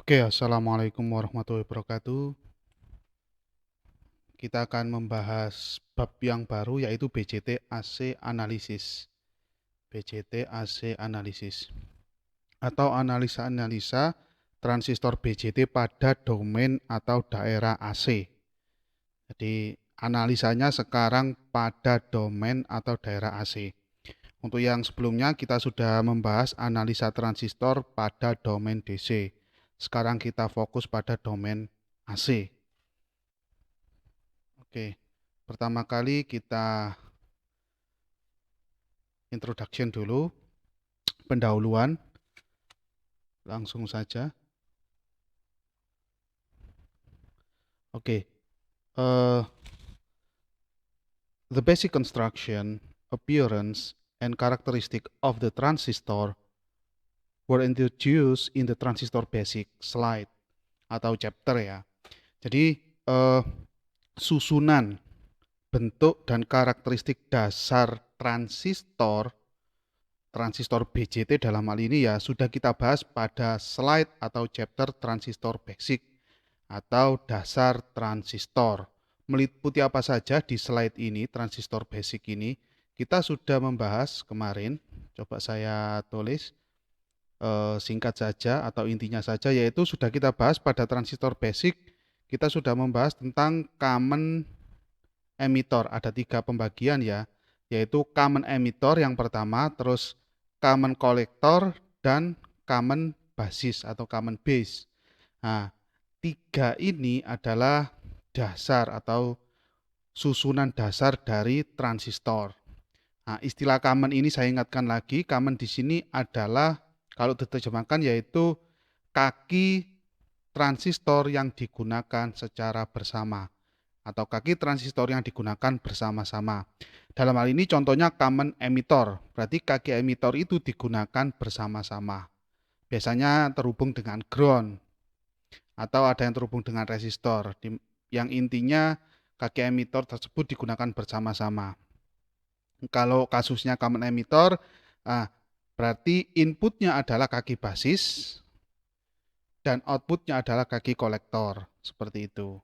Oke, assalamualaikum warahmatullahi wabarakatuh. Kita akan membahas bab yang baru yaitu BJT AC Analisis. BJT AC Analisis atau analisa-analisa transistor BJT pada domain atau daerah AC. Jadi analisanya sekarang pada domain atau daerah AC. Untuk yang sebelumnya kita sudah membahas analisa transistor pada domain DC. Sekarang kita fokus pada domain AC. Oke, pertama kali kita introduction dulu, pendahuluan, langsung saja. Oke, the basic construction, appearance, and characteristic of the transistor were introduced in the transistor basic slide atau chapter ya. Jadi susunan, bentuk dan karakteristik dasar transistor BJT dalam hal ini ya sudah kita bahas pada slide atau chapter transistor basic atau dasar transistor. Meliputi apa saja di slide ini, transistor basic ini, kita sudah membahas kemarin. Coba saya tulis singkat saja atau intinya saja, yaitu sudah kita bahas pada transistor basic. Kita sudah membahas tentang common emitter. Ada 3 pembagian ya, yaitu common emitter yang pertama, terus common collector, dan common basis atau common base. Nah, 3 ini adalah dasar atau susunan dasar dari transistor. Nah, istilah common ini saya ingatkan lagi, common di sini adalah kalau diterjemahkan yaitu kaki transistor yang digunakan secara bersama atau kaki transistor yang digunakan bersama-sama. Dalam hal ini contohnya common emitter, berarti kaki emitter itu digunakan bersama-sama. Biasanya terhubung dengan ground atau ada yang terhubung dengan resistor, yang intinya kaki emitter tersebut digunakan bersama-sama. Kalau kasusnya common emitter, berarti inputnya adalah kaki basis dan outputnya adalah kaki kolektor, seperti itu.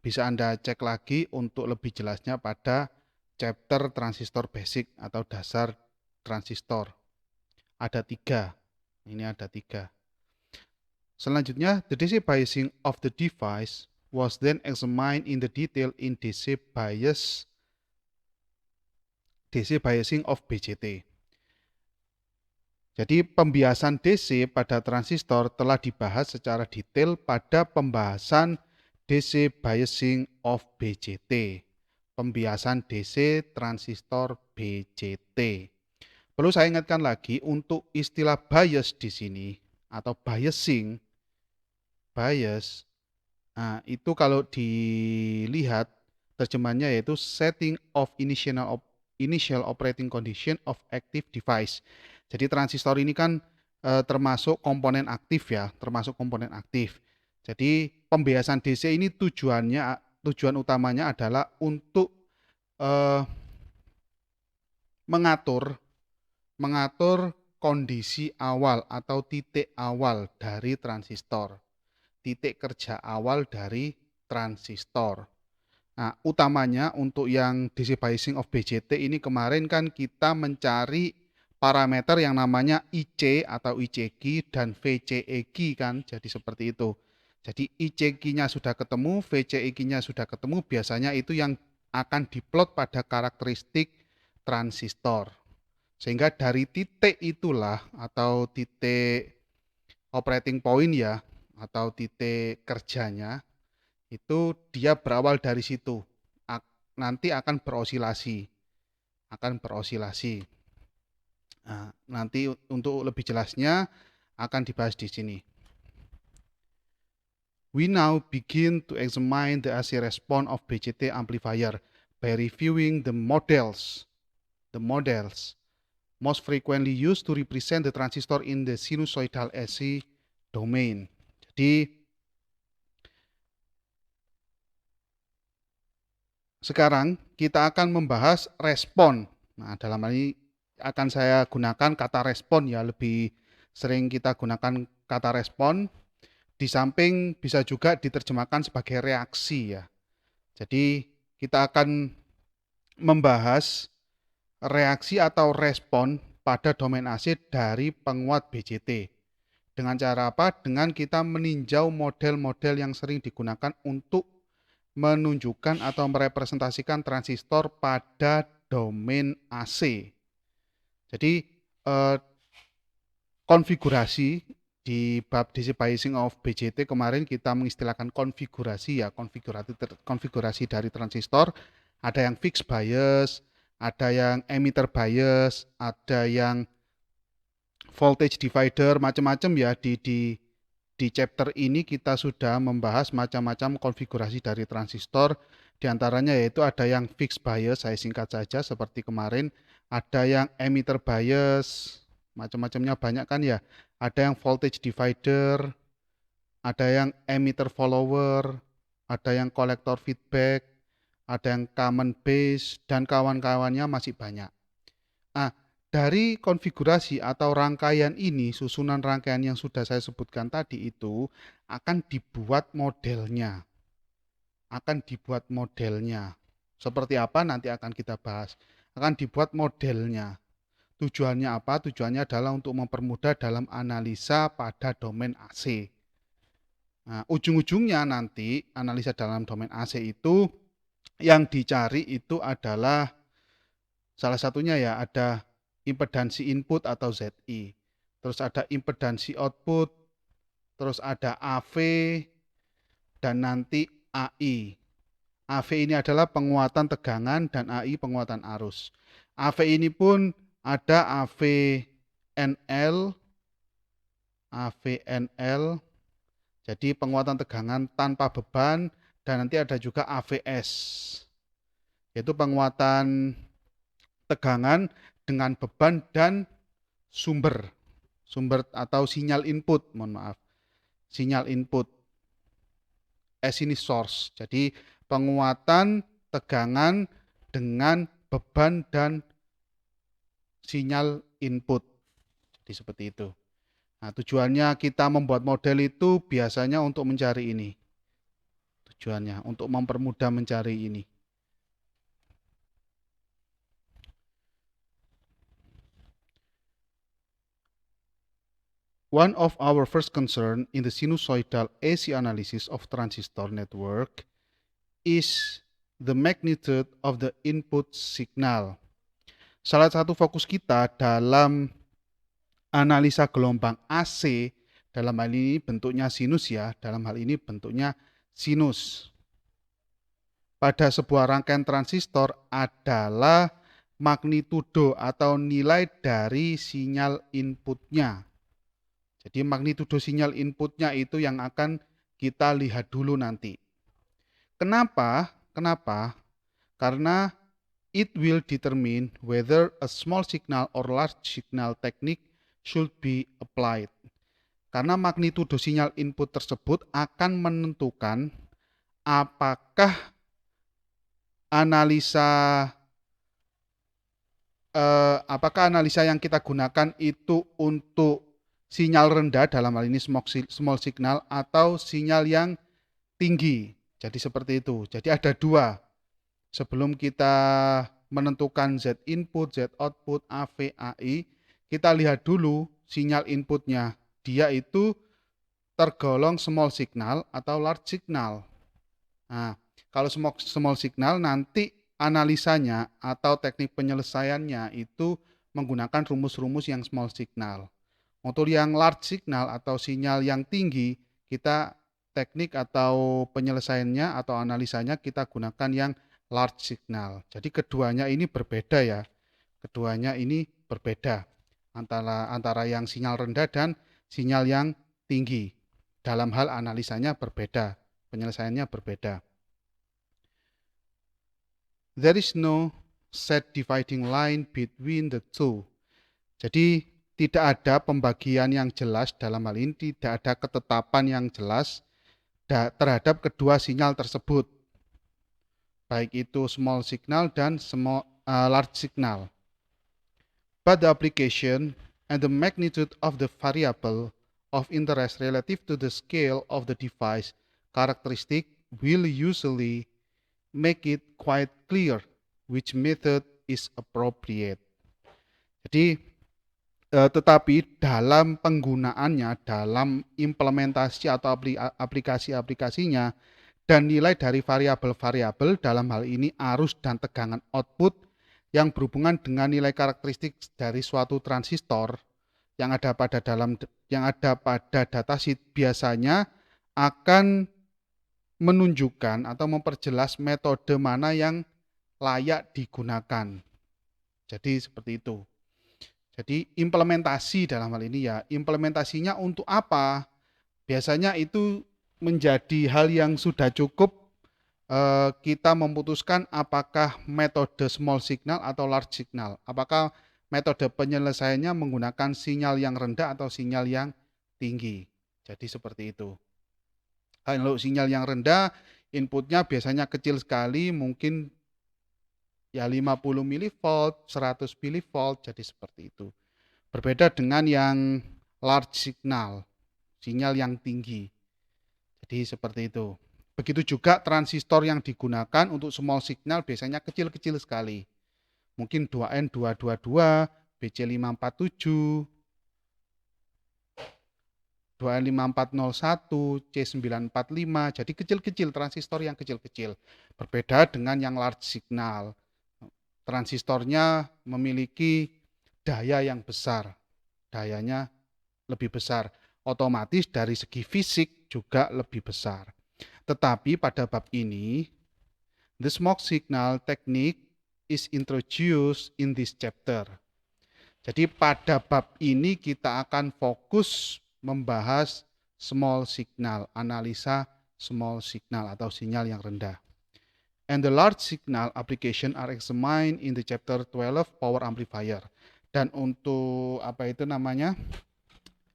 Bisa Anda cek lagi untuk lebih jelasnya pada chapter transistor basic atau dasar transistor. Ada 3. Ini ada 3. Selanjutnya, the DC biasing of the device was then examined in the detail in DC biasing of BJT. Jadi pembiasan DC pada transistor telah dibahas secara detail pada pembahasan DC biasing of BJT. Pembiasan DC transistor BJT. Perlu saya ingatkan lagi untuk istilah bias di sini atau biasing, bias, itu kalau dilihat terjemahannya yaitu setting of initial operating condition of active device. Jadi transistor ini kan termasuk komponen aktif ya, termasuk komponen aktif. Jadi pembiasan DC ini tujuan utamanya adalah untuk mengatur kondisi awal atau titik awal dari transistor, titik kerja awal dari transistor. Nah, utamanya untuk yang DC biasing of BJT ini kemarin kan kita mencari parameter yang namanya IC atau ICQ dan VCEQ kan, jadi seperti itu. Jadi ICQ-nya sudah ketemu, VCEQ-nya sudah ketemu, biasanya itu yang akan diplot pada karakteristik transistor. Sehingga dari titik itulah atau titik operating point ya, atau titik kerjanya, itu dia berawal dari situ. Nanti akan berosilasi. Nah, nanti untuk lebih jelasnya akan dibahas di sini. We now begin to examine the AC response of BJT amplifier by reviewing the models most frequently used to represent the transistor in the sinusoidal AC domain. Jadi sekarang kita akan membahas respon. Nah, dalam hal ini akan saya gunakan kata respon ya, lebih sering kita gunakan kata respon. Di samping bisa juga diterjemahkan sebagai reaksi ya. Jadi kita akan membahas reaksi atau respon pada domain AC dari penguat BJT. Dengan cara apa? Dengan kita meninjau model-model yang sering digunakan untuk menunjukkan atau merepresentasikan transistor pada domain AC. Jadi konfigurasi di bab DC biasing of BJT kemarin kita mengistilahkan konfigurasi ya, konfigurasi dari transistor. Ada yang fixed bias, ada yang emitter bias, ada yang voltage divider, macam-macam ya. Di chapter ini kita sudah membahas macam-macam konfigurasi dari transistor. Di antaranya yaitu ada yang fixed bias, saya singkat saja seperti kemarin. Ada yang emitter bias, macam-macamnya banyak kan ya. Ada yang voltage divider, ada yang emitter follower, ada yang collector feedback, ada yang common base, dan kawan-kawannya masih banyak. Nah, dari konfigurasi atau rangkaian ini, susunan rangkaian yang sudah saya sebutkan tadi itu akan dibuat modelnya. Seperti apa nanti akan kita bahas. Akan dibuat modelnya. Tujuannya apa? Tujuannya adalah untuk mempermudah dalam analisa pada domain AC. Nah, ujung-ujungnya nanti analisa dalam domain AC itu yang dicari itu adalah salah satunya ya ada impedansi input atau ZI. Terus ada impedansi output, terus ada AV, dan nanti AI. AV ini adalah penguatan tegangan dan AI penguatan arus. AV ini pun ada AVNL, jadi penguatan tegangan tanpa beban, dan nanti ada juga AVS, yaitu penguatan tegangan dengan beban dan sumber atau sinyal input, sinyal input. S ini source, jadi penguatan tegangan dengan beban dan sinyal input. Jadi seperti itu. Nah, tujuannya kita membuat model itu biasanya untuk mencari ini. Tujuannya untuk mempermudah mencari ini. One of our first concern in the sinusoidal AC analysis of transistor network is the magnitude of the input signal. Salah satu fokus kita dalam analisa gelombang AC, dalam hal ini bentuknya sinus ya, dalam hal ini bentuknya sinus. Pada sebuah rangkaian transistor adalah magnitudo atau nilai dari sinyal inputnya. Jadi magnitudo sinyal inputnya itu yang akan kita lihat dulu nanti. Kenapa? Karena it will determine whether a small signal or large signal technique should be applied. Karena magnitudo sinyal input tersebut akan menentukan apakah analisa yang kita gunakan itu untuk sinyal rendah, dalam hal ini small signal, atau sinyal yang tinggi. Jadi seperti itu. Jadi ada dua. Sebelum kita menentukan Z input, Z output, AV, AI, kita lihat dulu sinyal inputnya. Dia itu tergolong small signal atau large signal. Nah, kalau small signal nanti analisanya atau teknik penyelesaiannya itu menggunakan rumus-rumus yang small signal. Untuk yang large signal atau sinyal yang tinggi, kita teknik atau penyelesaiannya atau analisanya kita gunakan yang large signal. Jadi keduanya ini berbeda ya. Keduanya ini berbeda antara yang sinyal rendah dan sinyal yang tinggi. Dalam hal analisanya berbeda, penyelesaiannya berbeda. There is no set dividing line between the two. Jadi tidak ada pembagian yang jelas, dalam hal ini tidak ada ketetapan yang jelas terhadap kedua sinyal tersebut, baik itu small signal dan large signal. But the application and the magnitude of the variable of interest relative to the scale of the device characteristic will usually make it quite clear which method is appropriate. Jadi tetapi dalam penggunaannya, dalam implementasi atau aplikasi-aplikasinya, dan nilai dari variabel-variabel dalam hal ini arus dan tegangan output yang berhubungan dengan nilai karakteristik dari suatu transistor yang ada pada datasheet biasanya akan menunjukkan atau memperjelas metode mana yang layak digunakan. Jadi seperti itu. Jadi implementasi dalam hal ini ya, implementasinya untuk apa? Biasanya itu menjadi hal yang sudah cukup kita memutuskan apakah metode small signal atau large signal. Apakah metode penyelesaiannya menggunakan sinyal yang rendah atau sinyal yang tinggi. Jadi seperti itu. Kalau sinyal yang rendah, inputnya biasanya kecil sekali, mungkin ya 50 milivolt, 100 milivolt, jadi seperti itu. Berbeda dengan yang large signal, sinyal yang tinggi. Jadi seperti itu. Begitu juga transistor yang digunakan untuk small signal biasanya kecil-kecil sekali. Mungkin 2N222, BC547, 2N5401, C945, jadi kecil-kecil, transistor yang kecil-kecil. Berbeda dengan yang large signal. Transistornya memiliki daya yang besar, dayanya lebih besar, otomatis dari segi fisik juga lebih besar. Tetapi pada bab ini, the smoke signal technique is introduced in this chapter. Jadi pada bab ini kita akan fokus membahas small signal, analisa small signal atau sinyal yang rendah. And the large signal application are examined in the chapter 12 power amplifier. Dan untuk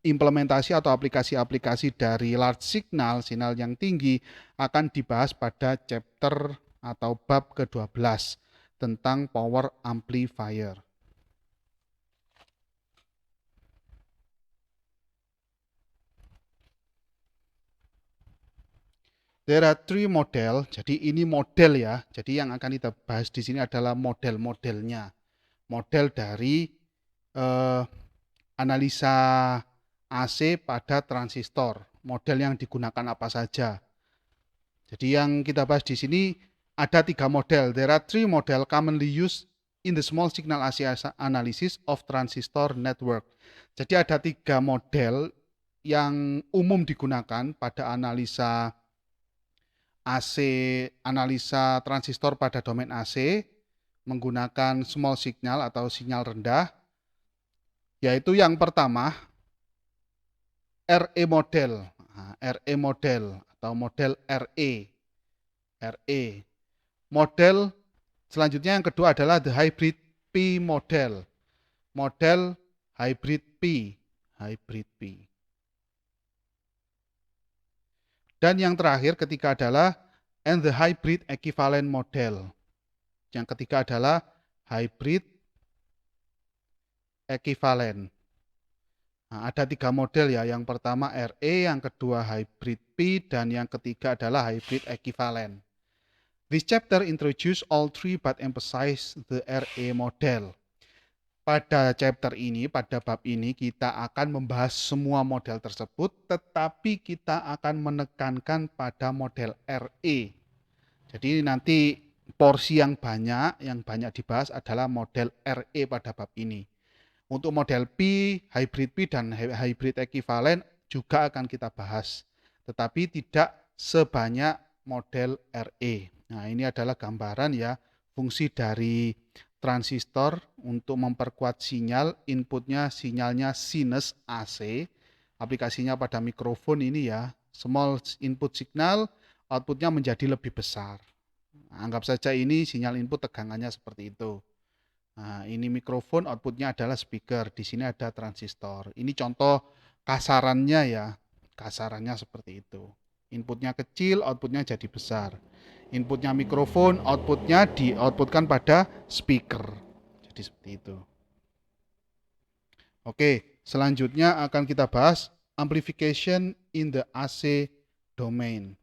implementasi atau aplikasi-aplikasi dari large signal, sinyal yang tinggi akan dibahas pada chapter atau bab ke-12 tentang power amplifier. There are three model. Jadi ini model ya. Jadi yang akan kita bahas di sini adalah model-modelnya. Model dari analisa AC pada transistor. Model yang digunakan apa saja. Jadi yang kita bahas di sini ada 3 model. There are 3 model commonly used in the small signal AC analysis of transistor network. Jadi ada 3 model yang umum digunakan pada analisa AC, analisa transistor pada domain AC menggunakan small signal atau sinyal rendah, yaitu yang pertama RE model, RE model atau model RE. Model selanjutnya yang kedua adalah the hybrid P model, model hybrid P. Dan yang terakhir ketiga adalah and the hybrid equivalent model. Yang ketiga adalah hybrid equivalent. Nah, ada 3 model ya. Yang pertama RE, yang kedua hybrid P, dan yang ketiga adalah hybrid equivalent. This chapter introduce all 3 but emphasize the RE model. Pada chapter ini, pada bab ini kita akan membahas semua model tersebut, tetapi kita akan menekankan pada model RE. Jadi nanti porsi yang banyak dibahas adalah model RE pada bab ini. Untuk model P, hybrid P, dan hybrid equivalent juga akan kita bahas, tetapi tidak sebanyak model RE. Nah, ini adalah gambaran ya, fungsi dari transistor untuk memperkuat sinyal, inputnya sinyalnya sinus AC, aplikasinya pada mikrofon ini ya, small input signal, outputnya menjadi lebih besar. Anggap saja ini sinyal input tegangannya seperti itu. Nah, ini mikrofon, outputnya adalah speaker, di sini ada transistor. Ini contoh kasarannya ya, kasarannya seperti itu. Inputnya kecil, outputnya jadi besar. Inputnya mikrofon, outputnya di-outputkan pada speaker. Jadi seperti itu. Oke, selanjutnya akan kita bahas amplification in the AC domain.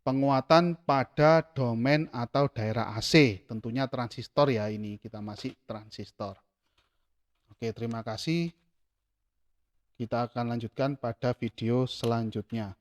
Penguatan pada domain atau daerah AC, tentunya transistor ya, ini kita masih transistor. Oke, terima kasih. Kita akan lanjutkan pada video selanjutnya.